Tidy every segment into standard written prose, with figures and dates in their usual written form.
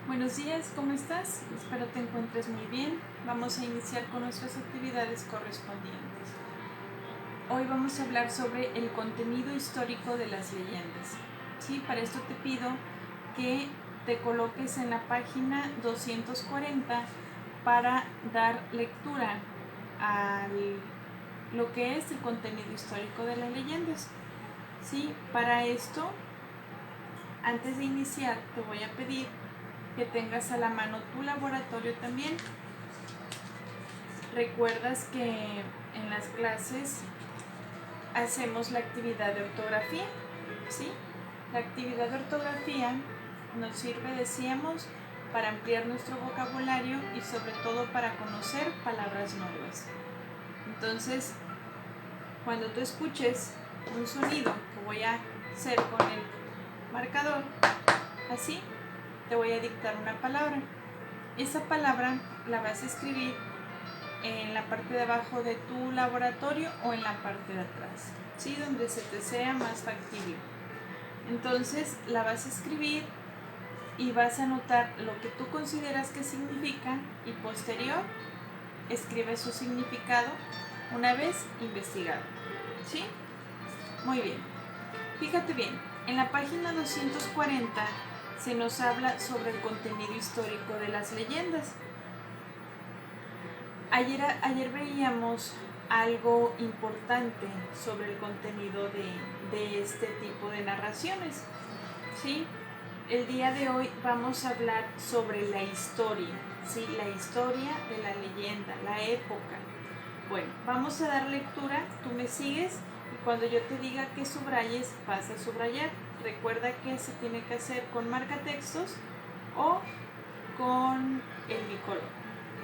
Buenos días, ¿cómo estás? Espero te encuentres muy bien. Vamos a iniciar con nuestras actividades correspondientes. Hoy vamos a hablar sobre el contenido histórico de las leyendas. Sí, para esto te pido que te coloques en la página 240 para dar lectura a lo que es el contenido histórico de las leyendas. Sí, para esto, antes de iniciar, te voy a pedir que tengas a la mano tu laboratorio también. Recuerdas que en las clases hacemos la actividad de ortografía, ¿sí? La actividad de ortografía nos sirve, decíamos, para ampliar nuestro vocabulario y sobre todo para conocer palabras nuevas. Entonces, cuando tú escuches un sonido que voy a hacer con el marcador, así, te voy a dictar una palabra. Esa palabra la vas a escribir en la parte de abajo de tu laboratorio o en la parte de atrás, ¿sí? Donde se te sea más factible. Entonces la vas a escribir y vas a anotar lo que tú consideras que significa y posterior escribe su significado una vez investigado, ¿sí? Muy bien. Fíjate bien, en la página 240 se nos habla sobre el contenido histórico de las leyendas. Ayer veíamos algo importante sobre el contenido de este tipo de narraciones, ¿sí? El día de hoy vamos a hablar sobre la historia, ¿sí? La historia de la leyenda, la época. Bueno, vamos a dar lectura, tú me sigues y cuando yo te diga que subrayes, vas a subrayar. Recuerda que se tiene que hacer con marcatextos o con el bicolor.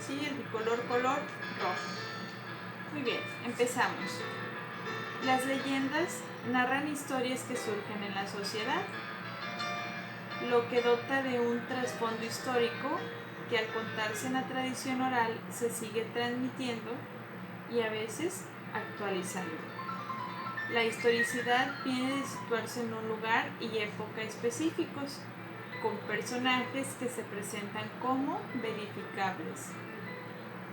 ¿Sí? El bicolor color rojo. Muy bien, empezamos. Las leyendas narran historias que surgen en la sociedad, lo que dota de un trasfondo histórico que al contarse en la tradición oral se sigue transmitiendo y a veces actualizando. La historicidad viene de situarse en un lugar y época específicos, con personajes que se presentan como verificables.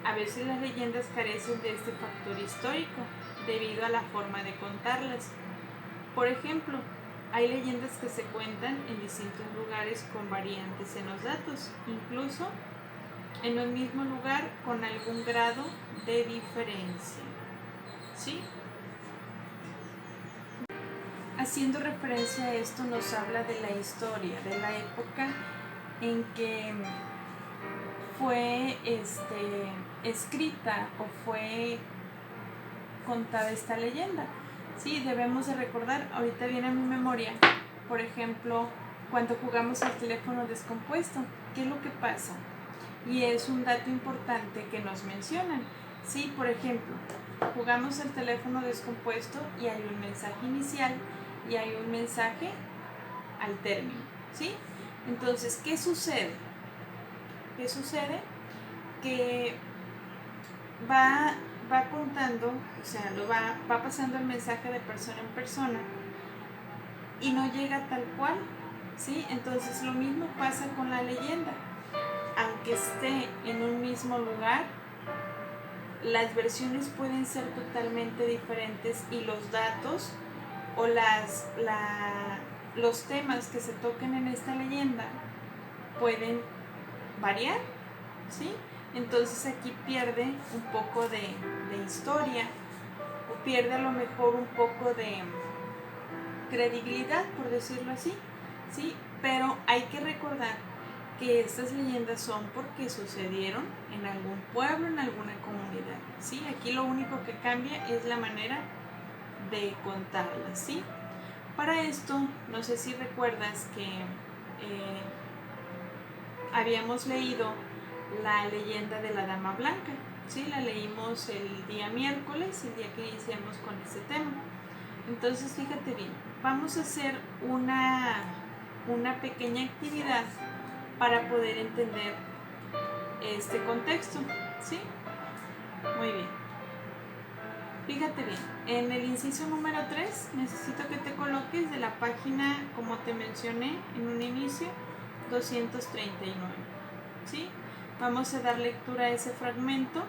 A veces las leyendas carecen de este factor histórico debido a la forma de contarlas. Por ejemplo, hay leyendas que se cuentan en distintos lugares con variantes en los datos, incluso en un mismo lugar con algún grado de diferencia. ¿Sí? Haciendo referencia a esto nos habla de la historia, de la época en que fue escrita o fue contada esta leyenda. Sí, debemos de recordar, ahorita viene a mi memoria, por ejemplo, cuando jugamos al teléfono descompuesto, ¿qué es lo que pasa? Y es un dato importante que nos mencionan. Sí, por ejemplo, jugamos al teléfono descompuesto y hay un mensaje inicial y hay un mensaje al término, ¿sí? Entonces, ¿qué sucede? ¿Qué sucede? Que va contando, o sea, va pasando el mensaje de persona en persona y no llega tal cual, ¿sí? Entonces lo mismo pasa con la leyenda. Aunque esté en un mismo lugar, las versiones pueden ser totalmente diferentes y los datos o los temas que se toquen en esta leyenda pueden variar, ¿sí? Entonces aquí pierde un poco de historia o pierde a lo mejor un poco de credibilidad, por decirlo así, ¿sí? Pero hay que recordar que estas leyendas son porque sucedieron en algún pueblo, en alguna comunidad, ¿sí? Aquí lo único que cambia es la manera de contarlas, ¿sí? Para esto, no sé si recuerdas que habíamos leído la leyenda de la Dama Blanca, ¿sí? La leímos el día miércoles, el día que iniciamos con este tema. Entonces, fíjate bien, vamos a hacer una pequeña actividad para poder entender este contexto, ¿sí? Muy bien. Fíjate bien, en el inciso número 3 necesito que te coloques de la página, como te mencioné en un inicio, 239. ¿Sí? Vamos a dar lectura a ese fragmento.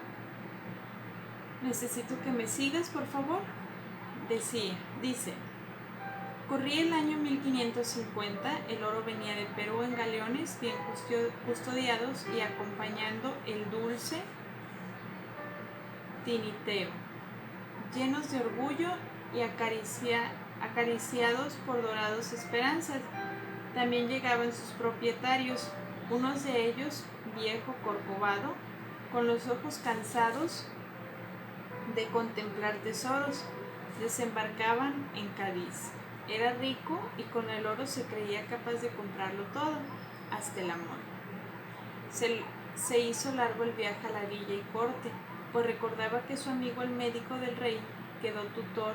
Necesito que me sigas, por favor. Dice: corría el año 1550, el oro venía de Perú en galeones bien custodiados y acompañando el dulce tiniteo, llenos de orgullo y acariciados por dorados esperanzas. También llegaban sus propietarios, unos de ellos, viejo corcovado, con los ojos cansados de contemplar tesoros. Desembarcaban en Cádiz. Era rico y con el oro se creía capaz de comprarlo todo, hasta el amor. Se hizo largo el viaje a la villa y corte, pues recordaba que su amigo el médico del rey quedó tutor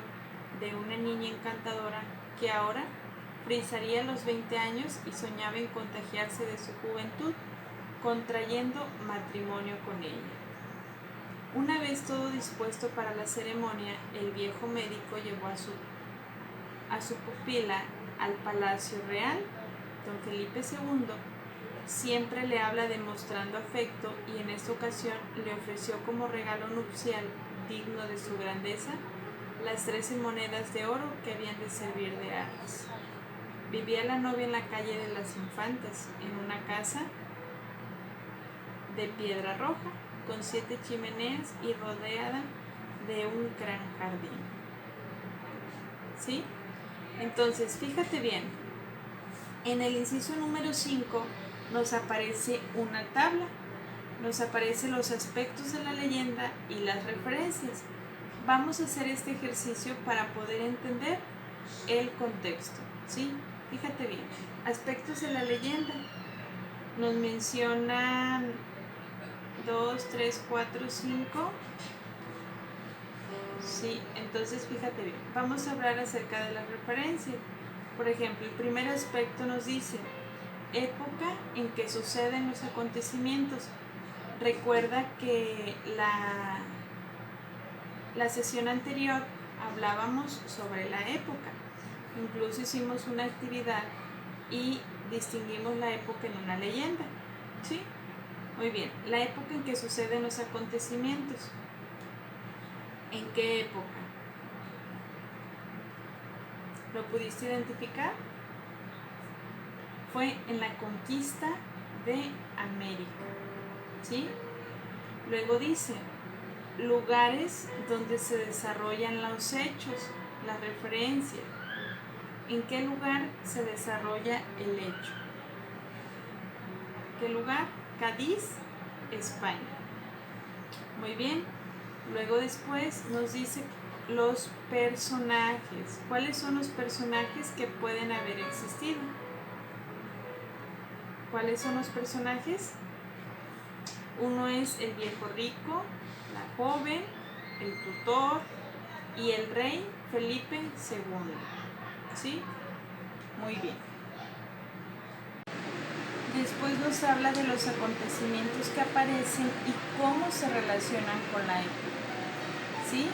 de una niña encantadora que ahora frisaría los 20 años y soñaba en contagiarse de su juventud, contrayendo matrimonio con ella. Una vez todo dispuesto para la ceremonia, el viejo médico llevó a su pupila al Palacio Real. Don Felipe II siempre le habla demostrando afecto y en esta ocasión le ofreció como regalo nupcial digno de su grandeza las 13 monedas de oro que habían de servir de arras. Vivía la novia en la calle de las Infantas, en una casa de piedra roja, con 7 chimeneas y rodeada de un gran jardín. ¿Sí? Entonces, fíjate bien, en el inciso número 5 nos aparece una tabla, nos aparecen los aspectos de la leyenda y las referencias. Vamos a hacer este ejercicio para poder entender el contexto, ¿sí? Fíjate bien, aspectos de la leyenda. Nos mencionan 2, 3, 4, 5. Sí, entonces fíjate bien. Vamos a hablar acerca de las referencias. Por ejemplo, el primer aspecto nos dice época en que suceden los acontecimientos. Recuerda que la sesión anterior hablábamos sobre la época. Incluso hicimos una actividad y distinguimos la época en una leyenda. ¿Sí? Muy bien. La época en que suceden los acontecimientos. ¿En qué época? ¿Lo pudiste identificar? Fue en la conquista de América. ¿Sí? Luego dice lugares donde se desarrollan los hechos, la referencia. ¿En qué lugar se desarrolla el hecho? ¿Qué lugar? Cádiz, España. Muy bien. Luego después nos dice los personajes. ¿Cuáles son los personajes que pueden haber existido? ¿Cuáles son los personajes? Uno es el viejo rico, la joven, el tutor y el rey Felipe II. ¿Sí? Muy bien. Después nos habla de los acontecimientos que aparecen y cómo se relacionan con la época. ¿Sí?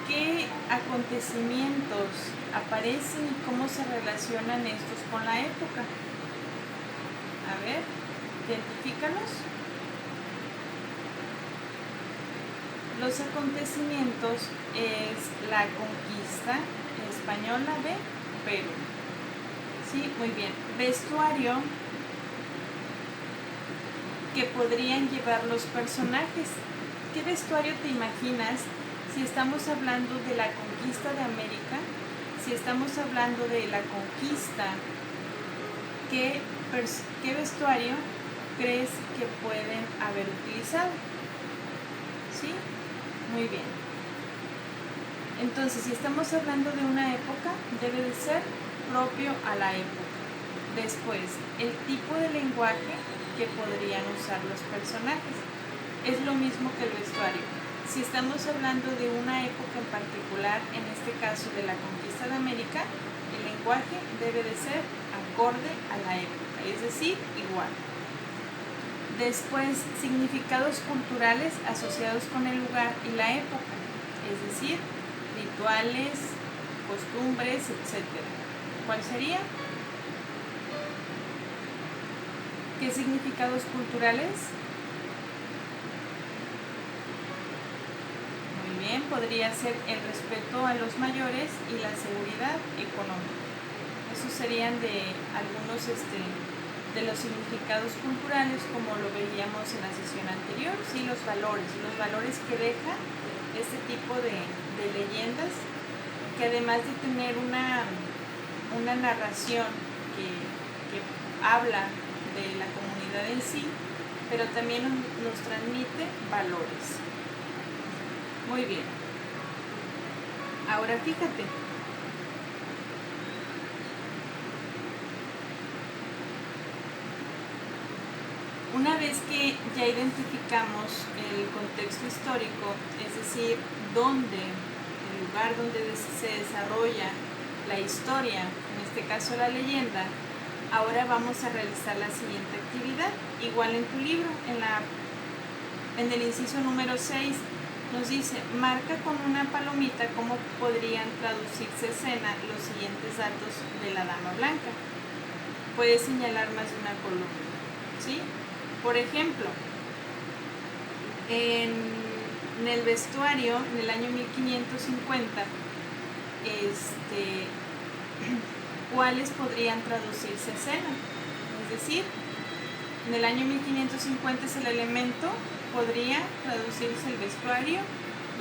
¿Qué acontecimientos aparecen y cómo se relacionan estos con la época? A ver, identifícalos. Los acontecimientos es la conquista española de Perú. Sí, muy bien. Vestuario que podrían llevar los personajes. ¿Qué vestuario te imaginas si estamos hablando de la conquista de América? Si estamos hablando de la conquista, ¿qué vestuario crees que pueden haber utilizado? ¿Sí? Muy bien. Entonces, si estamos hablando de una época, debe de ser propio a la época. Después, el tipo de lenguaje que podrían usar los personajes. Es lo mismo que el vestuario. Si estamos hablando de una época en particular, en este caso de la conquista de América, el lenguaje debe de ser acorde a la época, es decir, igual. Después, significados culturales asociados con el lugar y la época, es decir, rituales, costumbres, etc. ¿Cuál sería? ¿Qué significados culturales? Muy bien, podría ser el respeto a los mayores y la seguridad económica. Esos serían de algunos de los significados culturales, como lo veíamos en la sesión anterior. Sí, los valores que deja este tipo de leyendas, que además de tener una narración que habla de la comunidad en sí, pero también nos transmite valores. Muy bien. Ahora fíjate. Una vez que ya identificamos el contexto histórico, es decir, el lugar donde se desarrolla la historia, en este caso la leyenda, ahora vamos a realizar la siguiente actividad. Igual en tu libro, en el inciso número 6, nos dice: marca con una palomita cómo podrían traducirse a escena los siguientes datos de la Dama Blanca. Puedes señalar más de una columna, ¿sí? Por ejemplo, en el vestuario, en el año 1550, ¿cuáles podrían traducirse a escena? Es decir, en el año 1550 es el elemento, podría traducirse el vestuario,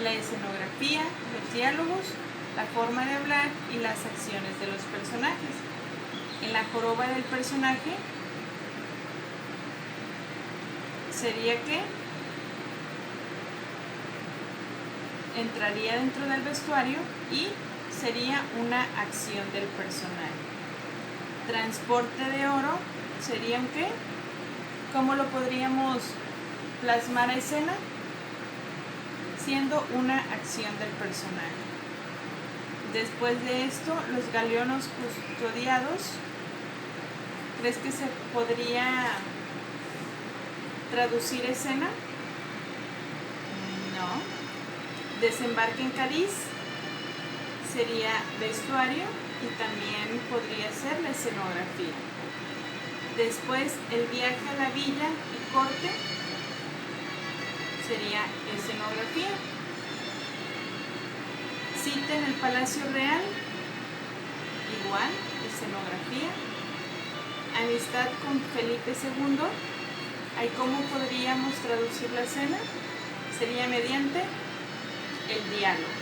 la escenografía, los diálogos, la forma de hablar y las acciones de los personajes. En la joroba del personaje sería que entraría dentro del vestuario y sería una acción del personaje. Transporte de oro sería un ¿qué? ¿Cómo lo podríamos plasmar a escena? Siendo una acción del personaje. Después de esto, los galeones custodiados, ¿crees que se podría traducir escena? No. Desembarque en Cádiz sería vestuario y también podría ser la escenografía. Después, el viaje a la villa y corte sería escenografía. Cita en el Palacio Real, igual, escenografía. Amistad con Felipe II, ¿ahí cómo podríamos traducir la escena? Sería mediante el diálogo.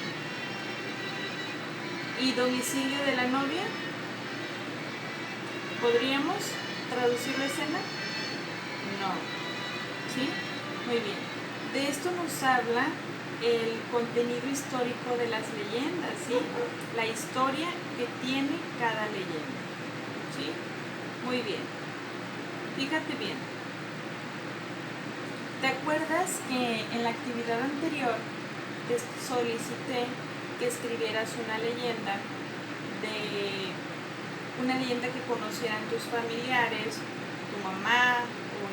¿Y domicilio de la novia? ¿Podríamos traducir la escena? No. ¿Sí? Muy bien. De esto nos habla el contenido histórico de las leyendas, ¿sí? La historia que tiene cada leyenda, ¿sí? Muy bien. Fíjate bien. ¿Te acuerdas que en la actividad anterior te solicité que escribieras una leyenda que conocieran tus familiares, tu mamá o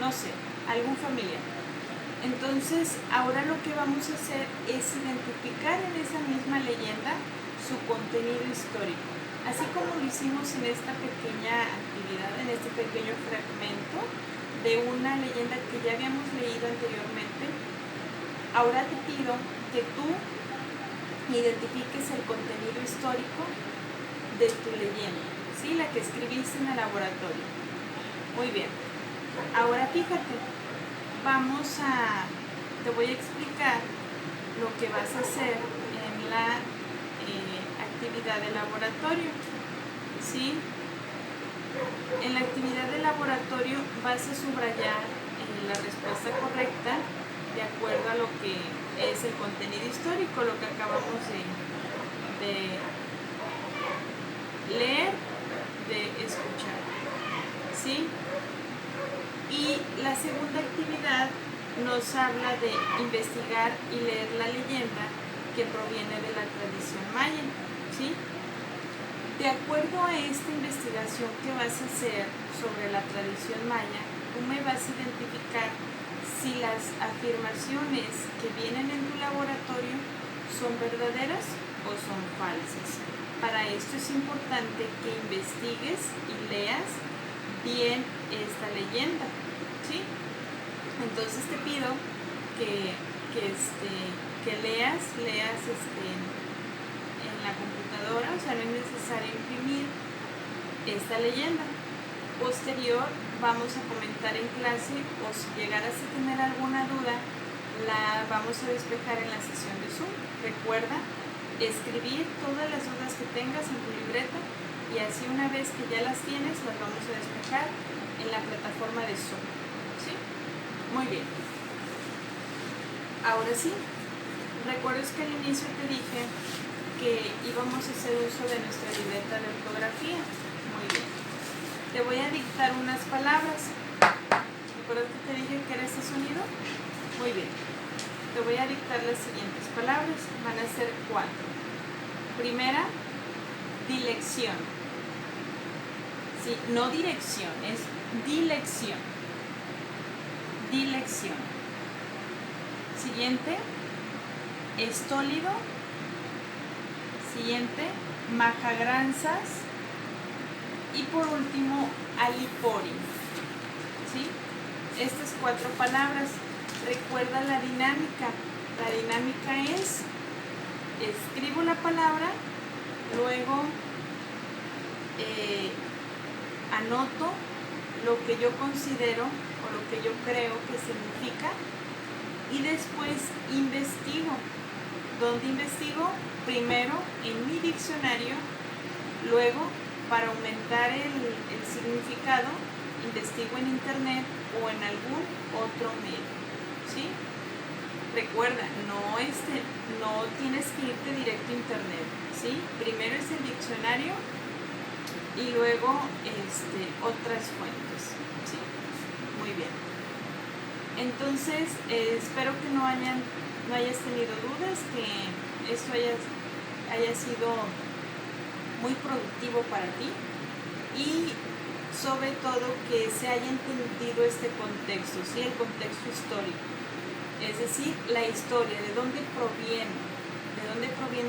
no sé, algún familiar? Entonces, ahora lo que vamos a hacer es identificar en esa misma leyenda su contenido histórico. Así como lo hicimos en esta pequeña actividad, en este pequeño fragmento de una leyenda que ya habíamos leído anteriormente, ahora te pido que tú identifiques el contenido histórico de tu leyenda, ¿sí? La que escribiste en el laboratorio. Muy bien. Ahora fíjate, te voy a explicar lo que vas a hacer en la actividad de laboratorio, ¿sí? En la actividad de laboratorio vas a subrayar la respuesta correcta de acuerdo a lo que es el contenido histórico, lo que acabamos de leer, de escuchar, ¿sí? Y la segunda actividad nos habla de investigar y leer la leyenda que proviene de la tradición maya, ¿sí? De acuerdo a esta investigación que vas a hacer sobre la tradición maya, tú me vas a identificar si las afirmaciones que vienen en tu laboratorio son verdaderas o son falsas. Para esto es importante que investigues y leas bien esta leyenda, ¿sí? Entonces te pido que leas en la computadora, o sea, no es necesario imprimir esta leyenda. Posterior vamos a comentar en clase, o si llegaras a tener alguna duda, la vamos a despejar en la sesión de Zoom. Recuerda escribir todas las dudas que tengas en tu libreta y así una vez que ya las tienes, las vamos a despejar en la plataforma de Zoom, ¿sí? Muy bien. Ahora sí, recuerdas que al inicio te dije que íbamos a hacer uso de nuestra libreta de ortografía. Muy bien. Te voy a dictar unas palabras. ¿Recuerdas que te dije que era este sonido? Muy bien. Te voy a dictar las siguientes palabras. Van a ser 4. Primera, dilección. Sí, no dirección, es dilección. Dilección. Siguiente, estólido. Siguiente, majagranzas. Y por último, alipori. ¿Sí? Estas 4 palabras. Recuerda la dinámica. La dinámica es, escribo la palabra, luego anoto lo que yo considero o lo que yo creo que significa y después investigo. ¿Dónde investigo? Primero en mi diccionario, luego para aumentar el significado investigo en internet o en algún otro medio, ¿sí? Recuerda, no tienes que irte directo a internet, ¿sí? Primero es el diccionario y luego otras fuentes, ¿sí? Muy bien. Entonces, espero que no hayas tenido dudas, que esto haya sido muy productivo para ti y sobre todo que se haya entendido este contexto, ¿sí? El contexto histórico, es decir, la historia, de dónde proviene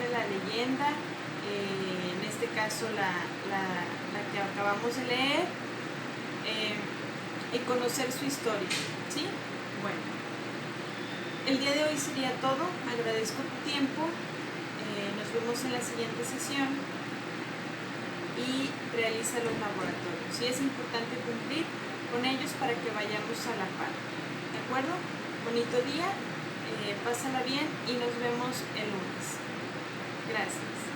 la leyenda, en este caso la que acabamos de leer, y conocer su historia, ¿sí? Bueno, el día de hoy sería todo. Agradezco tu tiempo, nos vemos en la siguiente sesión y realiza los laboratorios. Sí, es importante cumplir con ellos para que vayamos a la par. ¿De acuerdo? Bonito día, pásala bien y nos vemos el lunes. Gracias.